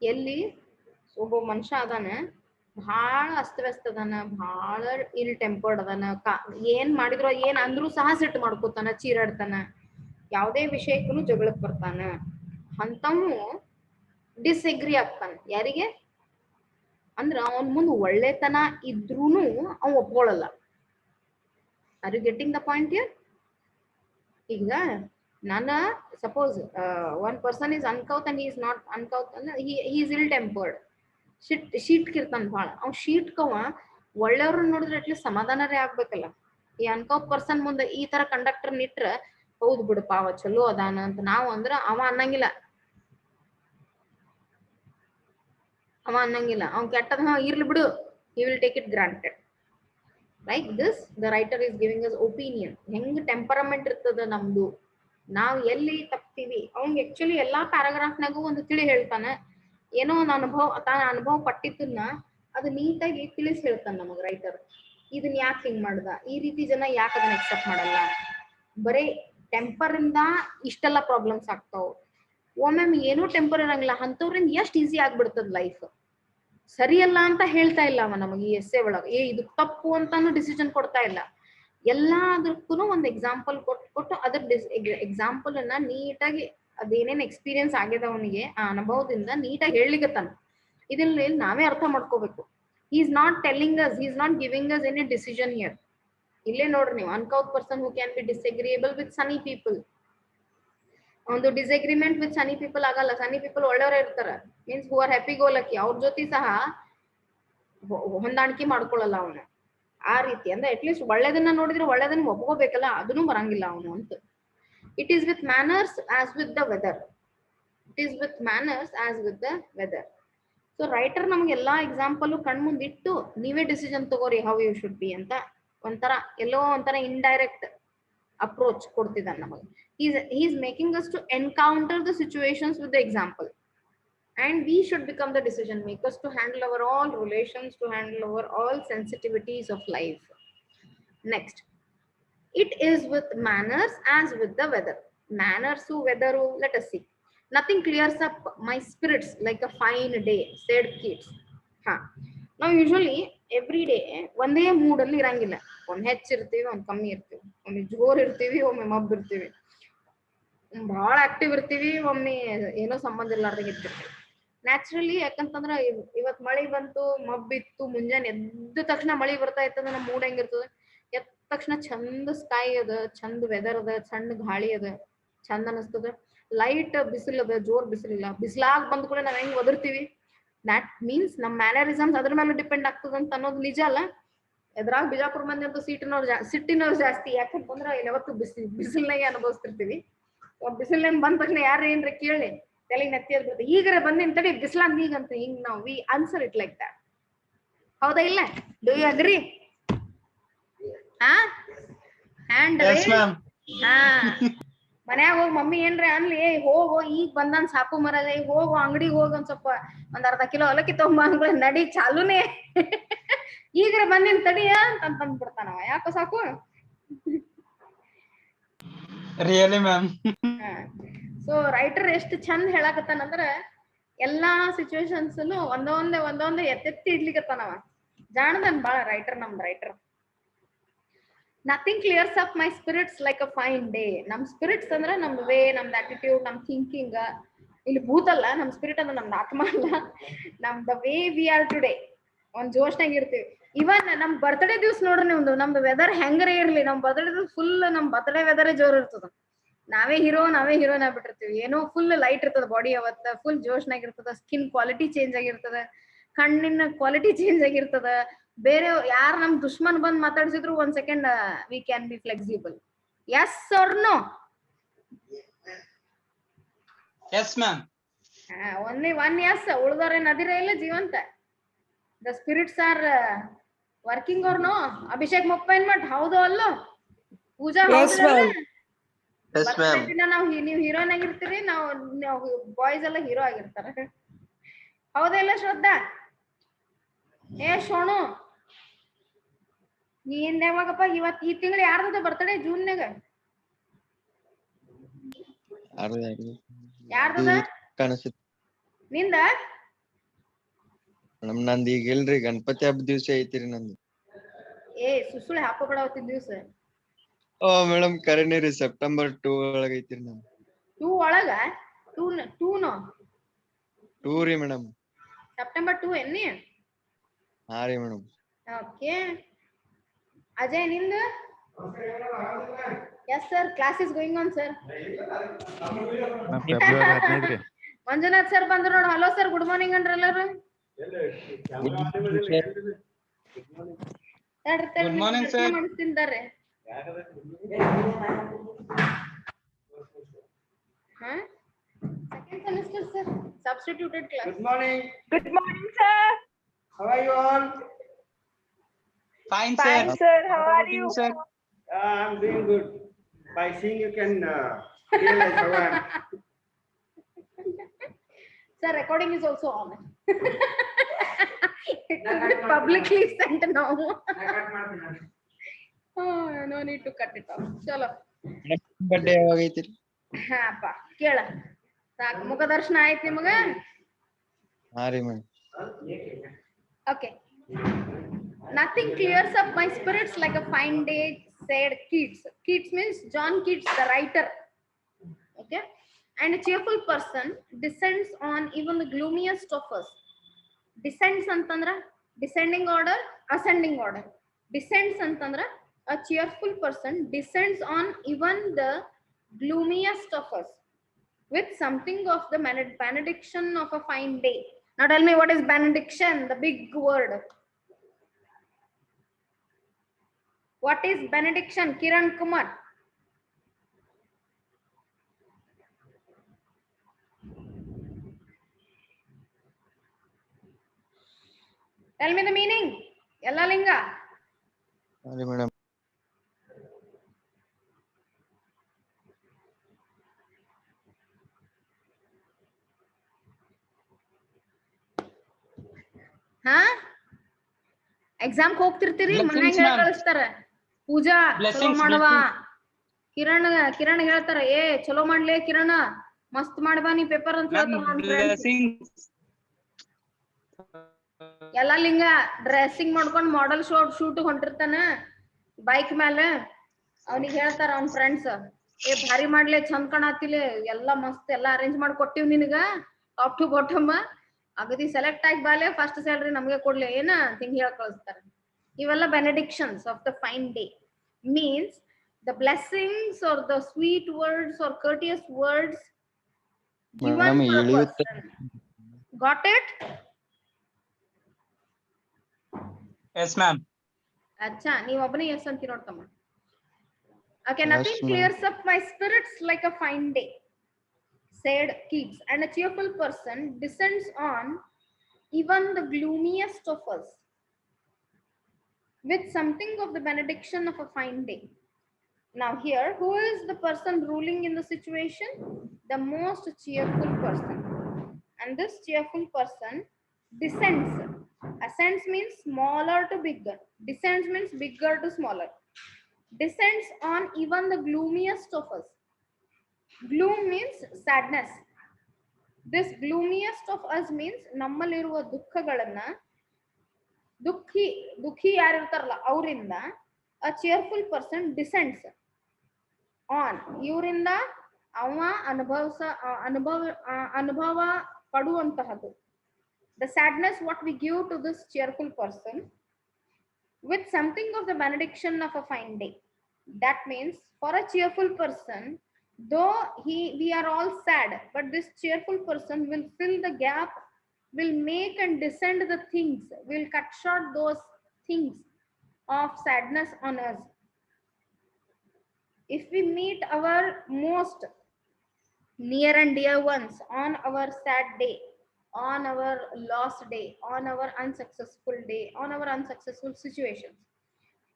ಎಲ್ಲಿ ಒಬ್ಬ ಮನುಷ್ಯ ಅದಾನ, ಬಹಳ ಅಸ್ತವ್ಯಸ್ತ ಅದಾನ, ಬಹಳ ಇಲ್ ಟೆಂಪರ್ಡ್ ಅದಾನ, ಏನ್ ಮಾಡಿದ್ರು ಏನ್ ಅಂದ್ರೂ ಸಹ ಸಿಟ್ಟು ಮಾಡ್ಕೋತಾನ, ಚೀರಾಡ್ತಾನ, ಯಾವುದೇ ವಿಷಯಕ್ಕೂ ಜಗಳಕ್ ಬರ್ತಾನ, ಅಂತವನು ಡಿಸ್ಅಗ್ರಿ ಆಗ್ತಾನ. ಯಾರಿಗೆ ಅಂದ್ರ ಅವನ್ ಮುಂದ್ ಒಳ್ಳೆತನ ಇದ್ರೂನು ಅವ್ ಒಪ್ಕೊಳ್ಳಲ್ಲ. Are you getting the point here? ಈಗ ನನ್ನ suppose one person is uncouth and he is not uncouth ಅಂದ್ರೆ ಹಿ ಈಸ್ ಇಲ್ ಟೆಂಪರ್ಡ್, ಶೀಟ್ಕಿರ್ತಾನ ಭಾಳ. ಅವ್ ಶೀಟ್ಕವ ಒಳ್ಳೆಯವ್ರನ್ನ ನೋಡಿದ್ರೆ ಅಟ್ಲೀಸ್ಟ್ ಸಮಾಧಾನರೇ ಆಗ್ಬೇಕಲ್ಲ. ಈ ಅನ್ಕೌತ್ ಪರ್ಸನ್ ಮುಂದೆ ಈ ತರ ಕಂಡಕ್ಟರ್ ನಿಟ್ರ ಹೌದು ಬಿಡಪ್ಪ ಅವ ಚಲೋ ಅದಾನ ಅಂತ ನಾವು ಅಂದ್ರ ಅವ ಅನ್ನಂಗಿಲ್ಲ. ಅವ್ನ್ ಕೆಟ್ಟದ ಇರ್ಲಿ ಬಿಡು, he will take it granted. Like this the writer is giving us opinion. ಹೆಂಗ್ ಟೆಂಪರಮೆಂಟ್ ಇರ್ತದ ನಮ್ದು, ನಾವ್ ಎಲ್ಲಿ ತಪ್ತೀವಿ. ಅವ್ನ್ ಆಕ್ಚುಲಿ ಎಲ್ಲಾ ಪ್ಯಾರಾಗ್ರಾಫ್ನಾಗೂ ಒಂದು ತಿಳಿ ಹೇಳ್ತಾನ. ಏನೋ ಒಂದು ಅನುಭವ ಪಟ್ಟಿದ್ದನ್ನ ಅದು ನೀಟಾಗಿ ತಿಳಿಸಿ ಹೇಳ್ತಾನ ನಮಗ್ ರೈಟರ್. ಇದನ್ನ ಯಾಕೆ ಹಿಂಗ್ ಮಾಡ್ದ, ಈ ರೀತಿ ಜನ ಯಾಕೆ ಅದನ್ನ ಎಕ್ಸೆಪ್ಟ್ ಮಾಡಲ್ಲ, ಬರೀ ಟೆಂಪರ್ ಇಂದ ಇಷ್ಟೆಲ್ಲ ಪ್ರಾಬ್ಲಮ್ಸ್ ಆಗ್ತಾವ. ಒಮ್ಮೊಮ್ಮೆ ಏನೋ ಟೆಂಪರ್ ಇರಂಗಿಲ್ಲ, ಅಂತವ್ರಿಂದ ಎಷ್ಟ್ ಈಸಿ ಆಗ್ಬಿಡ್ತದ ಲೈಫ್. ಸರಿಯಲ್ಲ ಅಂತ ಹೇಳ್ತಾ ಇಲ್ಲ ಅವ ನಮಗೆ ಈ ಎಸ್ಸೆ ಒಳಗ, ಇದು ತಪ್ಪು ಅಂತಾನು ಡಿಸಿಷನ್ ಕೊಡ್ತಾ ಇಲ್ಲ. ಎಲ್ಲದಕ್ಕೂ ಒಂದು ಎಕ್ಸಾಂಪಲ್ ಕೊಟ್ಟು ಅದ್ರ ಎಕ್ಸಾಂಪಲ್ ಅನ್ನ ನೀಟಾಗಿ ಅದೇನೇನ್ ಎಕ್ಸ್ಪೀರಿಯನ್ಸ್ ಆಗ್ಯದ ಅವನಿಗೆ ಆ ಅನುಭವದಿಂದ ನೀಟಾಗಿ ಹೇಳಿಕತ್ತಾನ. ಇದನ್ನ ನಾವೇ ಅರ್ಥ ಮಾಡ್ಕೋಬೇಕು. he is not telling us, he is not giving us any decision here. ಇಲ್ಲೇ ನೋಡ್ರಿ ನೀವು, uncouth person who can be disagreeable with sunny people. ಒಂದು ಡಿಸ್ಅಗ್ರಿಮೆಂಟ್ ವಿತ್ ಸನಿ ಪೀಪಲ್ ಆಗಲ್ಲ. ಸನಿ ಪೀಪಲ್ ಒಳ್ಳೆಯವರೇ ಇರ್ತಾರ, means who are happy go lucky. ಅವ್ರ ಜೊತೆ ಸಹ ಹೊಂದಾಣಿಕೆ ಮಾಡ್ಕೊಳ್ಳಲ್ಲ ಅವನು. ಆ ರೀತಿ ಅಂದ್ರೆ ಅಟ್ಲೀಸ್ಟ್ ಒಳ್ಳೇದನ್ನ ನೋಡಿದ್ರೆ ಒಳ್ಳೇದನ್ನ ಒಪ್ಕೋಬೇಕಲ್ಲ, ಅದನ್ನು ಬರಂಗಿಲ್ಲ ಅವನು ಅಂತ. It is with manners as with the weather. It is with manners as with the weather. So writer ನಮ್ಗೆ ಎಲ್ಲಾ ಎಕ್ಸಾಂಪಲ್ ಕಣ್ಮುಂದಿಟ್ಟು ನೀವೇ ಡಿಸಿಷನ್ ತಗೋರಿ ಹೌ ಯು ಶುಡ್ ಬಿ ಅಂತ ಒಂಥರ ಎಲ್ಲೋ ಒಂಥರ ಇಂಡೈರೆಕ್ಟ್ ಅಪ್ರೋಚ್ ಕೊಡ್ತಿದ್ದಾನೆ ನಮಗೆ. he is making us to encounter the situations with the example, and we should become the decision makers to handle our all relations, to handle our all sensitivities of life. Next, It is with manners as with the weather. Manners, weather, let us see. Nothing clears up my spirits like a fine day, said Keats. Huh. Now, usually, every day, one day mood ಅಲ್ಲಿ ಇರಂಗಿಲ್ಲ. ಒಮ್ಮೆ ಹೆಚ್ಚಿರ್ತೀವಿ, ಒಮ್ಮೆ ಕಮ್ಮಿ ಇರ್ತೀವಿ. ಒಮ್ಮೆ ಜೋರ್ ಇರ್ತೀವಿ, ಒಮ್ಮೆ ಮಬ್ಬ ಇರ್ತೀವಿ. ಭಾಳ ಆಕ್ಟಿವ್ ಇರ್ತೀವಿ, ಒಮ್ಮೆ ಏನೋ ಸಂಬಂಧ ಇರ್ಲಾರ್ದಾಗ ಇರ್ತೀವಿ. ನ್ಯಾಚುರಲಿ ಯಾಕಂತಂದ್ರ ಇವತ್ ಮಳಿ ಬಂತು, ಮಬ್ಬಿತ್ತು, ಮುಂಜಾನೆ ಎದ್ದ ತಕ್ಷಣ ಮಳಿ ಬರ್ತಾ ಇತ್ತಂದ್ರ ನಮ್ಮ ಮೂಡ್ ಹೆಂಗಿರ್ತದ? ಎದ್ದ ತಕ್ಷಣ ಚಂದ ಸ್ಕೈ ಅದ, ಚಂದ ವೆದರ್ ಅದ, ಸಣ್ಣ ಗಾಳಿ ಅದ, ಚಂದ ಅನಸ್ತದ. ಲೈಟ್ ಬಿಸಿಲು ಅದ, ಜೋರ್ ಬಿಸಿಲಿಲ್ಲ. ಬಿಸಿಲಾಗ್ ಬಂದ ಕೂಡ ನಾವ್ ಹೆಂಗ್ ಒದರ್ತೀವಿ? ದ್ಯಾಟ್ ಮೀನ್ಸ್ ನಮ್ ಮ್ಯಾನರಿಸಮ್ಸ್ ಅದ್ರ ಮೇಲೆ ಡಿಪೆಂಡ್ ಆಗ್ತದ ಅಂತ ಅನ್ನೋದು ನಿಜ ಅಲ್ಲ. ಎದ್ರಾಗ ಬಿಜಾಪುರ ಮಂದಿ ಅಂತೂ ಸಿಟ್ಟಿನವ್ರು ಜಾಸ್ತಿ. ಯಾಕಂತಂದ್ರ ಇಲ್ಲಿ ಯಾವತ್ತು ಬಿಸಿಲ್ನಾಗೆ ಅನುಭವಿಸ್ತಿರ್ತೀವಿ. ಬಿಸಿಲ್ನಾಗ ಬಂದ ತಕ್ಷಣ ಯಾರು ಏನ್ರ ಕೇಳಿ ತಲೆಗೆ ನೆತ್ತಿ ಅದ್ ಬರ್ತದೆ. ಈಗರ ಬಂದಿನ ತಡಿ ಬಿಸಿಲಾಗ ಈಗಂತ ಹಿಂಗ್ ನಾವು we answer it like that. ಹೌದಾ ಇಲ್ಲ? Do you agree? ಹಾ, ಹ್ಯಾಂಡ್ ಹಾ. ಮನ್ಯಾಗ ಹೋಗಿ ಮಮ್ಮಿ ಏನ್ರ ಅನ್ಲಿ, ಹೋಗೋ ಈಗ ಬಂದನ್ ಸಾಪು ಮರದ, ಈಗ ಹೋಗೋ ಅಂಗಡಿಗೆ ಹೋಗ ಒಂದ್ ಸ್ವಲ್ಪ ಒಂದ್ ಅರ್ಧ ಕಿಲೋ ಅವಲಕ್ಕಿ ತಗೊಂಬ, ನಡಿ ಚಾಲುನೇ. ಈಗ್ರ ಬಂದಿನ ತಡಿಯ ಅಂತ ತಂದ್ಬಿಡ್ತಾನವ. ಯಾಕ ಸಾಕು? Really ma'am. ಸೊ ರೈಟರ್ ಎಷ್ಟು ಚಂದ ಹೇಳಾಕತ್ತಾನಂದ್ರ ಎಲ್ಲಾ ಸಿಚುವೇಶನ್ಸ್ ಒಂದೊಂದೇ ಎತ್ತೆತ್ತಿ ಇಡ್ಲಿಕತ್ತಾನವ. ಜಾಣದನ್ ಬಾಳ ರೈಟರ್, ನಮ್ದು writer. Nothing clears up my spirits like a fine day. ನಮ್ ಸ್ಪಿರಿಟ್ಸ್ ಅಂದ್ರ ನಮ್ದು ವೇ, ನಮ್ದು ಆಟಿಟ್ಯೂಡ್, ನಮ್ ಥಿಂಕಿಂಗ್. ಇಲ್ಲಿ ಭೂತಲ್ಲ, ನಮ್ ಸ್ಪಿರಿಟ್ ಅಂದ್ರೆ ನಮ್ದು ಆತ್ಮ ಅಲ್ಲ. ನಮ್ದು ವೇ ವಿ ಆರ್ ಟುಡೇ ಒಂದ್ ಜೋಶ್ನಾಗ ಇರ್ತೀವಿ. ಇವನ್ ನಮ್ ಬರ್ತ್ಡೇ ದಿವ್ಸ ನೋಡ್ರಿ ನಿಮ್ದು, ನಮ್ದು ವೆದರ್ ಹೆಂಗರೇ ಇರ್ಲಿ, ನಮ್ ಬರ್ತ್ಡೇ ದಿವ್ಸ ಫುಲ್ ನಮ್ ಬರ್ತ್ಡೇ ವೆದರೇ ಜೋರ್ ಇರ್ತದ. ನಾವೇ ಹೀರೋನ್ ಆಗ್ಬಿಟ್ಟಿರ್ತೀವಿ. ಏನೋ ಫುಲ್ ಲೈಟ್ ಇರ್ತದ ಬಾಡಿ, ಅವತ್ತ ಫುಲ್ ಜೋಶ್ನಾಗ ಇರ್ತದ. ಸ್ಕಿನ್ ಕ್ವಾಲಿಟಿ ಚೇಂಜ್ ಆಗಿರ್ತದ, ಕಣ್ಣಿನ ಕ್ವಾಲಿಟಿ ಚೇಂಜ್ ಆಗಿರ್ತದ. ಬೇರೆ ಯಾರು ನಮ್ ದುಶ್ಮನ್ ಬಂದ್ ಮಾತಾಡ್ಸಿದ್ರು ಒಂದ್ second we can be flexible. Yes or no? Yes ma'am. Only one yes. ಉಳ್ದವ್ರೇನ್ ಅದಿರೇ ಇಲ್ಲ ಜೀವಂತ. The spirits are working or no? Abhishek ಮುಪ್ಪೈನ್ ಮಠ್ ಹೌದು ಅಲ್ಲೋ? ಪೂಜಾ ದಿನ ನೀವ್ ಹೀರೋಯಿನ್ ಆಗಿರ್ತೀರಿ, ನಾವು ಬಾಯ್ಸ್ ಎಲ್ಲ ಹೀರೋ ಆಗಿರ್ತಾರ. ಹೌದಾ ಇಲ್ಲ ಶ್ರದ್ಧಾ? ಏ ಶೋಣು, ನೀನ್ ಯಾವಾಗಪ್ಪ? ಇವತ್ ಈ ತಿಂಗಳು ಯಾರ್ದ ಬರ್ತಡೇ? ಜೂನ್ಯಾಗ ಯಾರ್ದದ? ನಿಂದ? ನಂದ್ ಈಗ ಇಲ್ರಿ, ಗಣಪತಿ ಹಬ್ಬ ದಿವ್ಸ ಐತಿರಿ ನಂದು. ಏ ಸುಸುಳಿ ಹಾಕೋಬೇಡ ಅವತ್ತಿನ ದಿವ್ಸ. ಓ ಮೇಡಮ್ ಕರೆನೇ ರೀ, ಸೆಪ್ಟೆಂಬರ್ 2 ಒಳಗ ಐತಿರಿ ನಂದು. 2 ಒಳಗ? 2 ರೀ ಮೇಡಮ್. ಸೆಪ್ಟೆಂಬರ್ 2 ಎನ್ನಿ? ಹಾ ರೀ ಮೇಡಮ್. ಓಕೆ. ಅಜಯ್ ನಿಂದು? Yes sir, class is going on sir. Manjunath sir ಬಂದ್ರು ನೋಡು. ಹಲೋ ಸರ್, ಗುಡ್ ಮಾರ್ನಿಂಗ್ ಅಂದ್ರ ಎಲ್ಲರೂ. Good morning sir. ಮಾಡಿಸ್ತಿದ್ದಾರೆ. Second semester sir, substituted class. Good morning. Good morning, sir. How are you all? Fine Fine, sir. sir. How are you? Sir. I'm doing good. By seeing you can realize how I am. Sir, recording is also on. It will be publicly sent now. Oh, no need to cut it off. Chalo. Birthday ಯಾವಾಗ ಐತಿರಿ? ಹಾಪ ಕೇಳ ಸಾಕು. ಮುಖ ದರ್ಶನ ಆಯ್ತು ನಿಮಗ? ಹಾ ರೀ madam. Okay. Nothing clears up my spirits like a fine day, said Keats. Keats means John Keats, the writer. Okay. And a cheerful person descends on even the gloomiest of us. Descends antandra descending order, ascending order. Descends antandra a cheerful person descends on even the gloomiest of us with something of the benediction of a fine day. Now tell me, what is benediction? The big word. What is benediction? Kiran Kumar. Tell me the meaning. Yalla linga. ಹಾ ರೀ madam. ಹಾ, exam ಹೋಗ್ತಿರ್ತೀರಿ, ಮನ್ಯಾಗ ಕಳಿಸ್ತಾರ ಪೂಜಾ ಚಲೋ Blessings, ಮಾಡವಾ blessings. Kiran ಹೇಳ್ತಾರ ಏ ಚಲೋ ಮಾಡ್ಲೇ ಕಿರಣ ಮಸ್ತ್ ಮಾಡ್ಬಾ ನೀ ಪೇಪರ್ ಅಂತ Ma'am, ಹೇಳ್ತಾರ ನನ್ ಫ್ರೆಂಡ್ಸ್ blessings. ಎಲ್ಲ ಲಿಂಗ ಡ್ರೆಸ್ಸಿಂಗ್ ಮಾಡ್ಕೊಂಡ್ ಮಾಡೆಲ್ ಶೂಟ್ ಹೊಂಟಿರ್ತಾನ ಬೈಕ್ ಮೇಲೆ ಅವನಿಗೆ ಹೇಳ್ತಾರ ಅವ್ನ ಫ್ರೆಂಡ್ಸ್ ಏ ಭಾರಿ ಮಾಡ್ಲೆ ಚಂದ ಕಾಣತಿಲೆ ಎಲ್ಲಾ ಮಸ್ತ್ ಎಲ್ಲಾ ಅರೇಂಜ್ ಮಾಡಿ ಕೊಟ್ಟಿವ್ ನಿನಗ ಟಾಪ್ ಟು ಬಾಟಮ್ ಅಗದಿ ಸೆಲೆಕ್ಟ್ ಆಗಿ ಬಾಲೆ ಫಸ್ಟ್ ಸ್ಯಾಲ್ರಿ ನಮಗೆ ಕೊಡ್ಲಿ ಏನ ಹಿಂಗ್ ಹೇಳಿ ಕಳಿಸ್ತಾರ ಇವೆಲ್ಲ benedictions of the fine day means the blessings or the sweet words or courteous words given Madam, to a ಇಳಿಯುತ್ತೆ. person. Got it? Yes, ma'am. Acha, ನೀವ್ ಒಬ್ಬನೇ ಎಸ್ ಅಂತಿ ನೋಡ್ತಮ್ಮ. Okay, Yes, nothing ma'am. clears up my spirits like a fine day, said Keats, and a cheerful person descends on even the gloomiest of us with something of the benediction of a fine day. Now here, who is the person ruling in the situation? The most cheerful person. And this cheerful person descends. Ascends means smaller to bigger. Descends means bigger to smaller. Descends on even the gloomiest of us. Gloom means sadness. This gloomiest of us means ನಮ್ಮಲ್ಲಿರುವ ದುಃಖಗಳನ್ನ ದುಃಖಿ ಯಾರಿರ್ತಾರಲ್ಲ ಅವರಿಂದ a cheerful person descends on ಇವರಿಂದ ಅವ ಅನುಭವ ಪಡುವಂತಹದ್ದು the sadness what we give to this cheerful person with something of the benediction of a fine day. That means for a cheerful person, though we are all sad, but this cheerful person will fill the gap, will make and descend the things, will cut short those things of sadness on us. If we meet our most near and dear ones on our sad day, on our lost day, on our unsuccessful day, on our unsuccessful situations,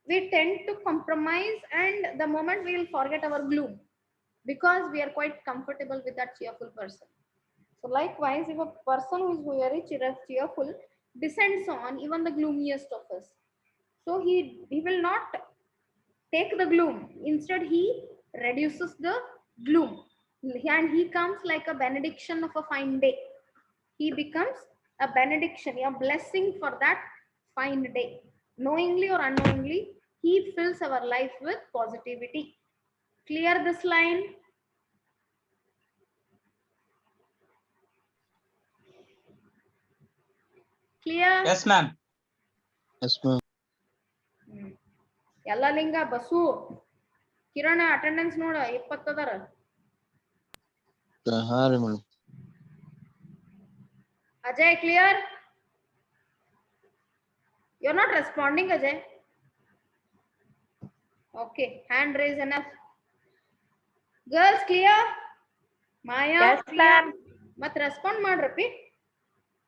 we tend to compromise, and the moment we will forget our gloom because we are quite comfortable with that cheerful person. So likewise, if a person who is very cheerful descends on even the gloomiest of us, so he will not take the gloom, instead he reduces the gloom, and he comes like a benediction of a fine day. He becomes a benediction, a blessing for that fine day. Knowingly or unknowingly, he fills our life with positivity. Clear this line? Clear? Yes, ma'am. Yes, ma'am. ಎಲ್ಲ ಲಿಂಗ bus ಕಿರಣ attendance ನೋಡ 20 ಅದಾರ. ಹಾ ರೀ madam. Ajay, clear? You're not responding, Ajay. Okay, hand raise enough. Girls, clear? Maya, Yes, clear? ma'am. But respond ಮಾಡ್ರಪ್ಪಿ.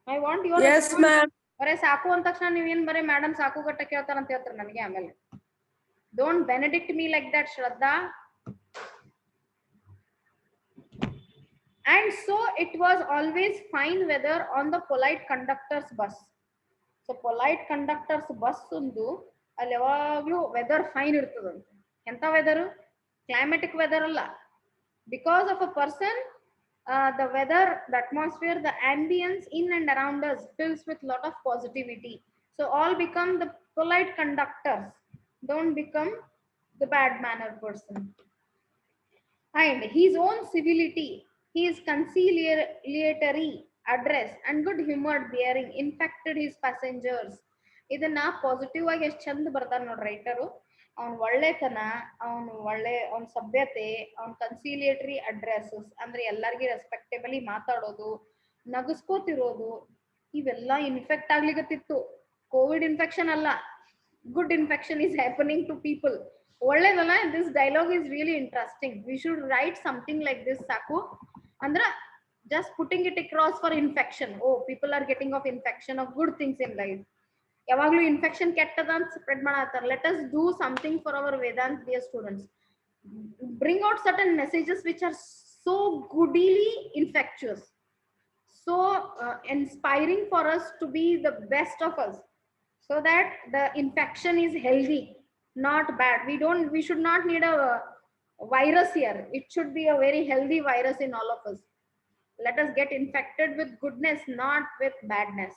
I want your Yes, response. ma'am. ಬರೇ ಸಾಕು ಅಂದ ತಕ್ಷಣ ನೀವೇನ್ ಬರೇ ಮೇಡಮ್ ಸಾಕು ಗಟ್ಟ ಕೇಳ್ತಾರ ಅಂತ ಹೇಳ್ತಾರೆ ನನಗೆ ಆಮೇಲೆ. Don't benedict me like that, Shraddha. And so it was always fine weather on the polite conductor's bus. So polite conductor's bus ಒಂದು ಅಲ್ಲಿ ಯಾವಾಗ್ಲೂ ವೆದರ್ ಫೈನ್ ಇರ್ತದಂತೆ. ಎಂತ ವೆದರ್? ಕ್ಲೈಮೆಟಿಕ್ ವೆದರ್ ಅಲ್ಲ. Because of a person, the weather, the atmosphere, the ambience in and around us fills with lot of positivity. So all become the polite conductors. Don't become the bad manner person. And his own civility, his conciliatory address and good humored bearing infected his passengers. ಇದನ್ನ positive ಆಗಿ ಎಷ್ಟು ಚಂದ ಬರ್ತಾರ ನೋಡ್ರಿ writer. ಅವ್ನ ಒಳ್ಳೆತನ, ಅವ್ನ ಸಭ್ಯತೆ, ಅವ್ನ ಕನ್ಸಿಲಿಯೇಟರಿ ಅಡ್ರೆಸಸ್ ಅಂದ್ರೆ ಎಲ್ಲರಿಗೂ ರೆಸ್ಪೆಕ್ಟೇಬಲಿ ಮಾತಾಡೋದು, ನಗಸ್ಕೋತಿರೋದು, ಇವೆಲ್ಲ ಇನ್ಫೆಕ್ಟ್ ಆಗ್ಲಿಕತ್ತಿತ್ತು. ಕೋವಿಡ್ ಇನ್ಫೆಕ್ಷನ್ ಅಲ್ಲ, good infection is happening to people. ಒಳ್ಳೆದಲ್ಲ. This dialogue is really interesting. We should write something like this, Saku. Andra just putting it across for infection. Oh, people are getting of infection of good things in life. ಯಾವಾಗ್ಲೂ infection ಕೆಟ್ಟದಂತ spread ಮಾಡತ್ತಾರ. Let us do something for our Vedant dear students. Bring out certain messages which are so goodily infectious, so inspiring for us to be the best of us, so that the infection is healthy, not bad. We should not need a virus here. It should be a very healthy virus in all of us. Let us get infected with goodness, not with badness.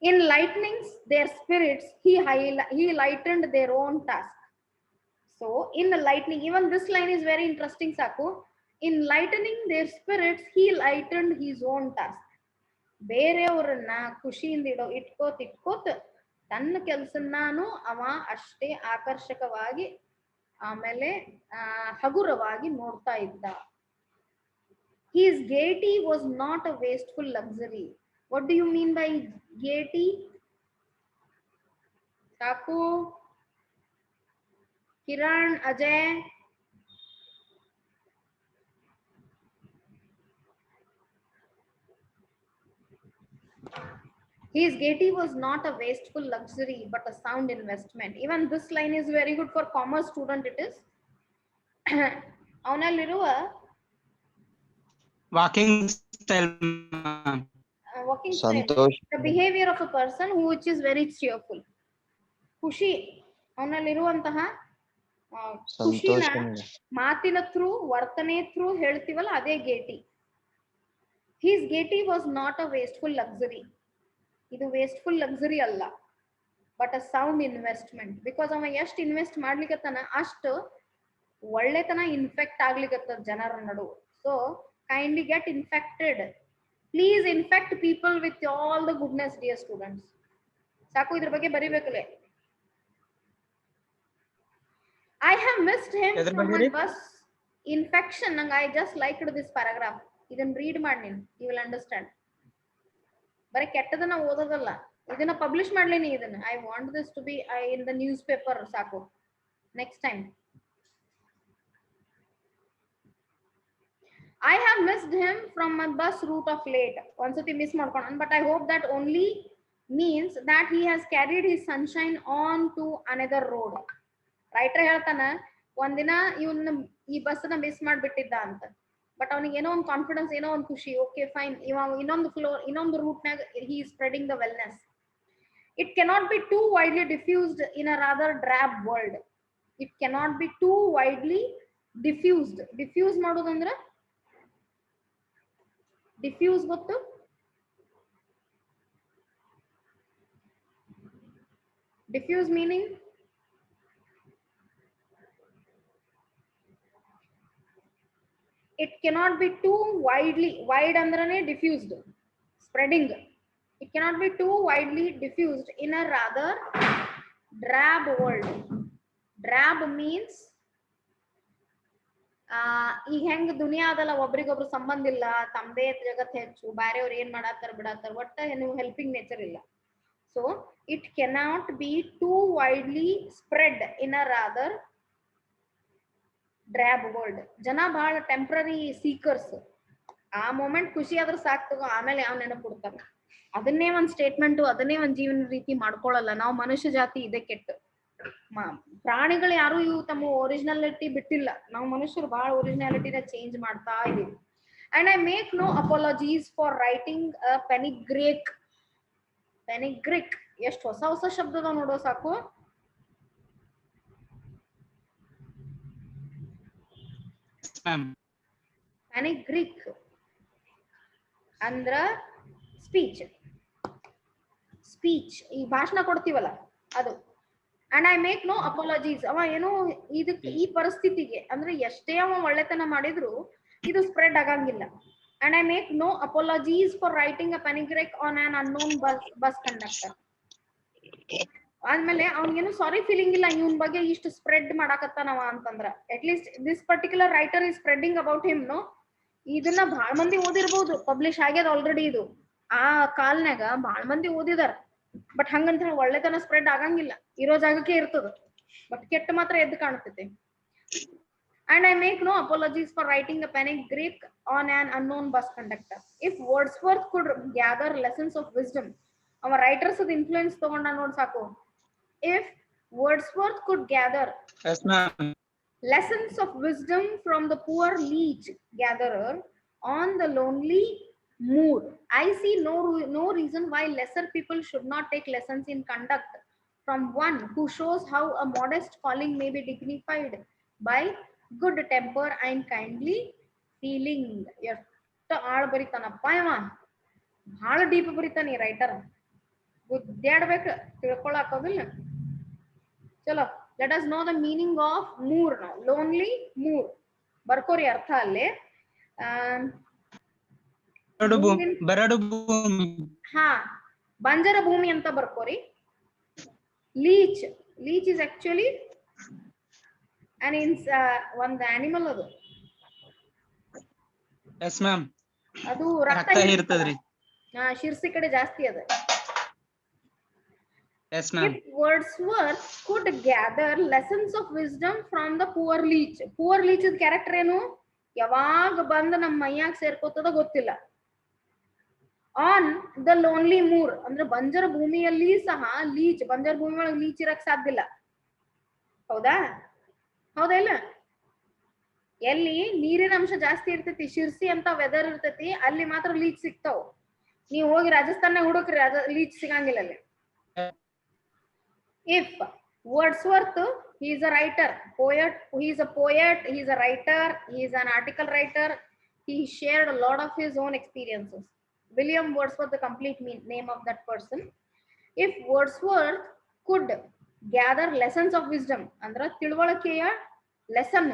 In lightnings their spirits, he lightened their own task. So in the lightning, even this line is very interesting, Saku. In lightening their spirits, he lightened his own task. ಬೇರೆಯವರನ್ನ ಖುಷಿಯಿಂದ ಇಟ್ಕೋತ ತನ್ನ ಕೆಲಸನ್ನಾನು ಅವ ಅಷ್ಟೇ ಆಕರ್ಷಕವಾಗಿ ಆಮೇಲೆ ಹಗುರವಾಗಿ ನೋಡ್ತಾ ಇದ್ದ. His gaiety was not a wasteful luxury. What do you mean by gaiety? Saku, Kiran, Ajay. His gaiety was not a wasteful luxury but a sound investment. Even this line is very good for commerce student. It is ಅವನಲ್ಲಿರುವ Walking style, ma'am. walking style, Santosh the behavior of a person who which is very cheerful. ಖುಷಿ ಅವನಲ್ಲಿರುವಂತಹ ಖುಷಿನ ಸಂತೋಷ ಮಾತಿನ through ವರ್ತನೆ through ಹೇಳ್ತೀವಲ್ಲ ಅದೇ ಗೇಟಿ. His gaiety was not a wasteful luxury. ಇದು wasteful luxury ಅಲ್ಲ, but a sound investment. Because ಅವ ಎಷ್ಟು invest ಮಾಡ್ಲಿಕ್ಕತ್ತಾನ ಅಷ್ಟು ಒಳ್ಳೆತನ ಇನ್ಫೆಕ್ಟ್ ಆಗ್ಲಿಕ್ಕತ್ತದ ಜನರ ನಡು. So kindly get infected. Please infect people with all the goodness, dear students. ಸಾಕು, ಇದ್ರ ಬಗ್ಗೆ ಬರಿಬೇಕಲ್ಲೇ. I have missed him from my bus. Infection, ನಂಗೆ I just liked this paragraph. ಇದನ್ನ ರೀಡ್ ಮಾಡಿ ನೀನು, you will understand. ಬರೀ ಕೆಟ್ಟದನ್ನ ಓದೋದಲ್ಲ, ಇದನ್ನ ಪಬ್ಲಿಷ್ ಮಾಡ್ಲೇನಿ. ಇದನ್ನ I want this to be in the newspaper. ಸಾಕು, next time. I have missed him from my bus route of late. ಒಂದ್ಸತಿ miss ಮಾಡ್ಕೊಂಡ, but I hope that only means that he has carried his sunshine on to another road. Writer ಹೇಳ್ತಾನ ಒಂದಿನ ಇವನ್ನ ಈ bus ನ miss ಮಾಡ್ಬಿಟ್ಟಿದ್ದ ಅಂತ. But ಅವನಿಗೆ ಏನೋ ಒಂದು ಕಾನ್ಫಿಡೆನ್ಸ್, ಏನೋ ಒಂದು ಖುಷಿ. ಓಕೆ ಫೈನ್, ಇವ ಇನ್ನೊಂದು ರೂಟ್ನಾಗ he is spreading the wellness. It cannot be too widely diffused in a rather drab world. It cannot be too widely diffused. Diffuse ಮಾಡೋದಂದ್ರೆ diffuse ಗೊತ್ತು? Diffuse meaning it cannot be too widely, wide andrane diffused, spreading. It cannot be too widely diffused in a rather drab world. Drab means ಈಗ ಹೆಂಗ್ ದುನಿಯಾದಲ್ಲ ಒಬ್ರಿಗೊಬ್ರು ಸಂಬಂಧ ಇಲ್ಲ, ತಮ್ಮದೇ ಜಗತ್ ಹೆಚ್ಚು, ಬೇರೆಯವ್ರು ಏನ್ ಮಾಡಾತಾರ ಬಿಡಾತಾರ, ಒಟ್ಟ ನೀವು ಹೆಲ್ಪಿಂಗ್ ನೇಚರ್ ಇಲ್ಲ. So it cannot be too widely spread in a rather drab world. ಜನ ಬಹಳ ಟೆಂಪ್ರರಿ ಸೀಕರ್ಸ್. ಆ ಮೂಮೆಂಟ್ ಖುಷಿ ಆದ್ರೆ ಸಾಕ್ ತಗೋ, ಆಮೇಲೆ ಯಾವ ನೆನಪು ಕೊಡ್ತಾರ. ಅದನ್ನೇ ಒಂದ್ ಸ್ಟೇಟ್ಮೆಂಟ್, ಅದನ್ನೇ ಒಂದ್ ಜೀವನ ರೀತಿ ಮಾಡ್ಕೊಳಲ್ಲ. ನಾವು ಮನುಷ್ಯ ಜಾತಿ ಇದೆ ಕೆಟ್ಟ. ಪ್ರಾಣಿಗಳು ಯಾರು ಇವು ತಮ್ಮ ಒರಿಜಿನಾಲಿಟಿ ಬಿಟ್ಟಿಲ್ಲ. ನಾವು ಮನುಷ್ಯರು ಬಹಳ ಒರಿಜಿನಾಲಿಟಿನ ಚೇಂಜ್ ಮಾಡ್ತಾ ಇದೀವಿ. And I make no apologies for writing a panegyric. Panegyric ಎಷ್ಟು ಹೊಸ ಹೊಸ ಶಬ್ದದ ನೋಡೋ ಸಾಕು. ಪೆನಿಗ್ರಿಕ್ ಅಂದ್ರ ಸ್ಪೀಚ್. ಸ್ಪೀಚ್ ಈ ಭಾಷಣ ಕೊಡ್ತೀವಲ್ಲ ಅದು. And I make no apologies. ಅವ ಏನೋ ಇದಕ್ಕೆ ಈ ಪರಿಸ್ಥಿತಿಗೆ ಅಂದ್ರೆ ಎಷ್ಟೇ ಅವ ಒಳ್ಳೆತನ ಮಾಡಿದ್ರು ಇದು ಸ್ಪ್ರೆಡ್ ಆಗಂಗಿಲ್ಲ. And I make no apologies for writing a panegyric on on unknown bus conductor. ಆದ್ಮೇಲೆ ಅವ್ನಿಗೇನು ಸಾರಿ ಫೀಲಿಂಗ್ ಇಲ್ಲ ಇವನ್ ಬಗ್ಗೆ ಇಷ್ಟು ಸ್ಪ್ರೆಡ್ ಮಾಡಾಕತ್ತಾನವ ಅಂತಂದ್ರ. At least this particular writer is spreading about him. No, ಇದನ್ನ ಬಹಳ ಮಂದಿ ಓದಿರ್ಬೋದು, ಪಬ್ಲಿಷ್ ಆಗ್ಯದ ಆಲ್ರೆಡಿ. ಇದು ಆ ಕಾಲ್ನಾಗ ಬಹಳ ಮಂದಿ ಓದಿದಾರ. ಬಟ್ ಹಂಗಂತ ಹೇಳಿ ಒಳ್ಳೆತನ ಸ್ಪ್ರೆಡ್ ಆಗಂಗಿಲ್ಲ, ಇರೋ ಜಾಗಕ್ಕೆ ಇರ್ತದ. ಬಟ್ ಕೆಟ್ಟ ಮಾತ್ರ ಎದ್ದು ಕಾಣ್ತೈತಿ. And I make no apologies for writing a panegyric on on unknown bus conductor. If Wordsworth could gather lessons of wisdom. ಅವ ರೈಟರ್ಸ್ ಇನ್ಫ್ಲೂಯೆನ್ಸ್ ತಗೊಂಡ ನೋಡ್ ಸಾಕು. If Wordsworth could gather Yes, ma'am. lessons of wisdom from the poor leech gatherer on the lonely moor, I see no reason why lesser people should not take lessons in conduct from one who shows how a modest calling may be dignified by good temper and kindly feeling. ಎಷ್ಟು ಆಳ್ ಬರಿತಾನಪ್ಪ ಇವ, ಬಹಳ deep ಬರಿತಾನೆ ಈ writer, ಗುದ್ದಾಡ್ಬೇಕು ತಿಳ್ಕೊಳಕೋದಿಲ್ಲ. ಚಲೋ, let us know the meaning of ಮೂರ್. ನಾವು lonely ಮೂರ್ ಬರ್ಕೋರಿ ಅರ್ಥ ಅಲ್ಲಿ. ಬರಡು ಭೂಮಿ. ಹಾ, ಬಂಜರ ಭೂಮಿ ಅಂತ ಬರ್ಕೋರಿ. ಲೀಚ್, ಲೀಚ್ ಇಸ್ ಆಕ್ಚುಲಿ ಒಂದು ಆನಿಮಲ್. ಅದು ಎಸ್ ಮ್ಯಾಮ್, ಅದು ರಕ್ತ ಇರ್ತದ್ರಿ. ಶಿರ್ಸಿ ಕಡೆ ಜಾಸ್ತಿ ಅದ. Yes ma'am. If Wordsworth could gather lessons of wisdom from the poor leech. poor leech character ಏನು, ಯಾವಾಗ ಬಂದು ನಮ್ಮ ಮೈಯಾಗ ಸೇರ್ಕೋತದ ಗೊತ್ತಿಲ್ಲ. ಆನ್ ದ ಲೋನ್ಲಿ ಮೂರ್ ಅಂದ್ರೆ ಬಂಜರ ಭೂಮಿಯಲ್ಲಿ ಸಹ ಲೀಚ್, ಬಂಜರ ಭೂಮಿ ಒಳಗೆ ಲೀಚ್ ಇರಕ್ ಸಾಧ್ಯ ಇಲ್ಲ. ಹೌದಾ, ಹೌದಾ ಇಲ್ಲ? ಎಲ್ಲಿ ನೀರಿನ ಅಂಶ ಜಾಸ್ತಿ ಇರ್ತೈತಿ, ಶಿರ್ಸಿ ಅಂತ ವೆದರ್ ಇರ್ತೈತಿ, ಅಲ್ಲಿ ಮಾತ್ರ ಲೀಚ್ ಸಿಗ್ತಾವ. ನೀವು ಹೋಗಿ ರಾಜಸ್ಥಾನ ಹುಡುಕ್ರಿ, ಲೀಚ್ ಸಿಗಂಗಿಲ್ಲ ಅಲ್ಲಿ. If Wordsworth, he is a writer, poet, he is a poet, he is a writer, he is an article writer, he shared a lot of his own experiences. William Wordsworth, the complete name of that person. If Wordsworth could gather lessons of wisdom, andra tilvalakeya lesson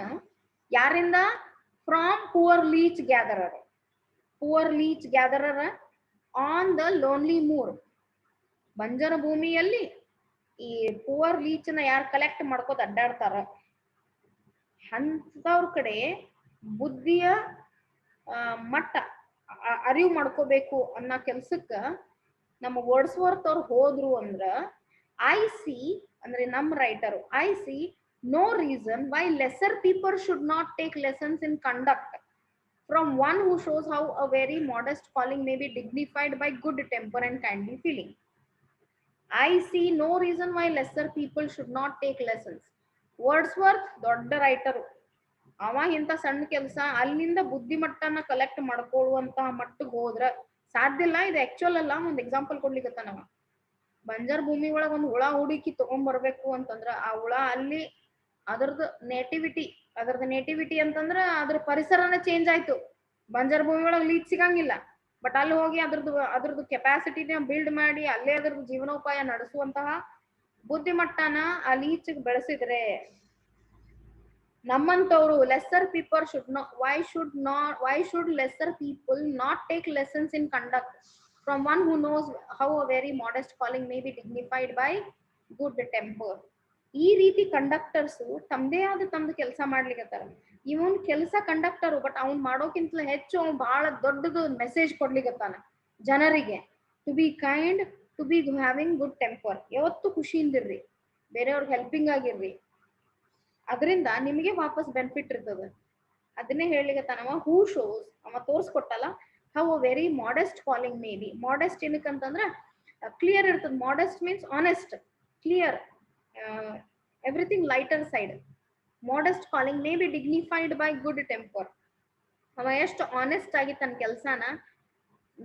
ಯಾರಿಂದ? From poor leech gatherer. poor leech gatherer on the lonely moor. ಬಂಜರ ಭೂಮಿಯಲ್ಲಿ ಈ poor leach ನ ಯಾರು collect ಮಾಡ್ಕೋತ ಅಡ್ಡಾಡ್ತಾರ ಅಂತವ್ರ ಕಡೆ ಬುದ್ಧಿಯ ಮಟ್ಟ ಅರಿವು ಮಾಡ್ಕೋಬೇಕು ಅನ್ನೋ ಕೆಲ್ಸಕ್ಕ ನಮ್ಮ ವರ್ಡ್ಸ್ವರ್ತ್ ಅವ್ರು ಹೋದ್ರು ಅಂದ್ರ, ಐ ಸಿ ಅಂದ್ರೆ ನಮ್ writer, I C no reason why lesser people should not take lessons in conduct from one who shows how a very modest calling may be dignified by good temper and kindly feeling. I see no reason why lesser people should not take lessons. Wordsworth ದೊಡ್ಡ writer, ಅವ ಇಂತ ಸಣ್ಣ ಕೆಲಸ ಅಲ್ಲಿಂದ ಬುದ್ಧಿಮಟ್ಟನ collect ಮಾಡ್ಕೊಳ್ಳುವಂತಹ ಮಟ್ಟಿಗೆ ಹೋದ್ರ ಸಾಧ್ಯ ಇಲ್ಲ. ಇದು ಆಕ್ಚುಯಲ್ ಅಲ್ಲ, ಒಂದ್ ಎಕ್ಸಾಂಪಲ್ ಕೊಡ್ಲಿಕ್ಕೆ ನಾವ ಬಂಜರ್ ಭೂಮಿ ಒಳಗ ಒಂದ್ ಹುಳ ಹುಡುಕಿ ತಗೊಂಡ್ ಬರ್ಬೇಕು ಅಂತಂದ್ರ ಆ ಹುಳ ಅಲ್ಲಿ ಅದ್ರದ್ದು ನೇಟಿವಿಟಿ ಅಂತಂದ್ರ ಅದ್ರ ಪರಿಸರನ ಚೇಂಜ್ ಆಯ್ತು. ಬಂಜರ್ ಭೂಮಿ ಒಳಗೆ ಲೀಚ್ ಸಿಗಂಗಿಲ್ಲ, ಬಟ್ ಅಲ್ಲಿ ಹೋಗಿ ಅದ್ರದ್ದು ಕೆಪಾಸಿಟಿನ ಬಿಲ್ಡ್ ಮಾಡಿ ಅಲ್ಲೇ ಅದ್ರದ್ದು ಜೀವನೋಪಾಯ ನಡೆಸುವಂತಹ ಬುದ್ಧಿಮಟ್ಟನ ಆ ಲೀಚ್ ಬೆಳೆಸಿದ್ರೆ ನಮ್ಮಂತವ್ರು lesser people why should lesser people not take lessons in conduct from one who knows how a very modest calling may be dignified by good temper. ಈ ರೀತಿ ಕಂಡಕ್ಟರ್ಸ್ ತಮ್ಮದೇ ಆದ ತಮ್ದು ಕೆಲಸ ಮಾಡ್ಲಿಕ್ಕತ್ತಾರ. ಇವನ್ ಕೆಲಸ ಕಂಡಕ್ಟರ್, ಬಟ್ ಅವ್ನ್ ಮಾಡೋಕ್ಕಿಂತ ಹೆಚ್ಚು ಅವ್ನು ಬಹಳ ದೊಡ್ಡದು ಮೆಸೇಜ್ ಕೊಡ್ಲಿಕ್ಕತ್ತಾನ ಜನರಿಗೆ. To be kind, to be having good temper. ಯಾವತ್ತು ಖುಷಿಯಿಂದಿರ್ರಿ, ಬೇರೆಯವ್ರಿಗೆ ಹೆಲ್ಪಿಂಗ್ ಆಗಿರ್ರಿ, ಅದರಿಂದ ನಿಮಗೆ ವಾಪಸ್ ಬೆನಿಫಿಟ್ ಇರ್ತದ. ಅದನ್ನೇ ಹೇಳಿಗತ್ತಾನವ. ಹೂ ಶೋಸ್, ಅವ ತೋರ್ಸ್ಕೊಟ್ಟಲ್ಲ, how a very modest calling may be. Modest ಏನಕ್ಕಂತಂದ್ರ ಕ್ಲಿಯರ್ ಇರ್ತದ. Modest means honest, clear, everything lighter side. Modest calling may be dignified by good temper. ಅವ ಎಷ್ಟು ಆನೆಸ್ಟ್ ಆಗಿ ತನ್ನ ಕೆಲಸನ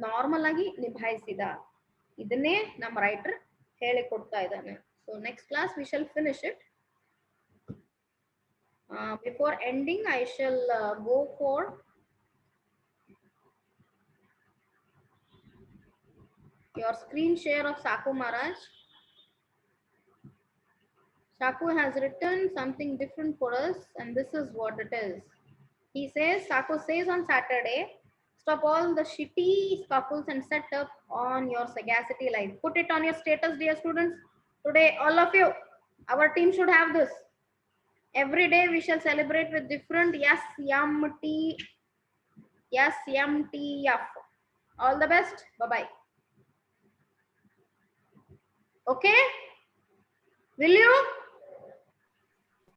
ನಾರ್ಮಲ್ ಆಗಿ ನಿಭಾಯಿಸಿದ. ಇದನ್ನೇ ನಮ್ಮ ರೈಟರ್ ಹೇಳಿ ಕೊಡ್ತಾ ಇದ್ದಾನೆ. So next class we shall finish it. Before ending, I shall go for your screen share of Saku Maharaj. Saku has written something different for us, and this is what it is. He says, Saku says on Saturday, stop all the shitty scuffles and set up on your sagacity life. Put it on your status, dear students. Today, all of you, our team should have this. Every day we shall celebrate with different yes, yum, tea, yes, yum, tea, yuff. All the best. Bye-bye. Okay? Will you?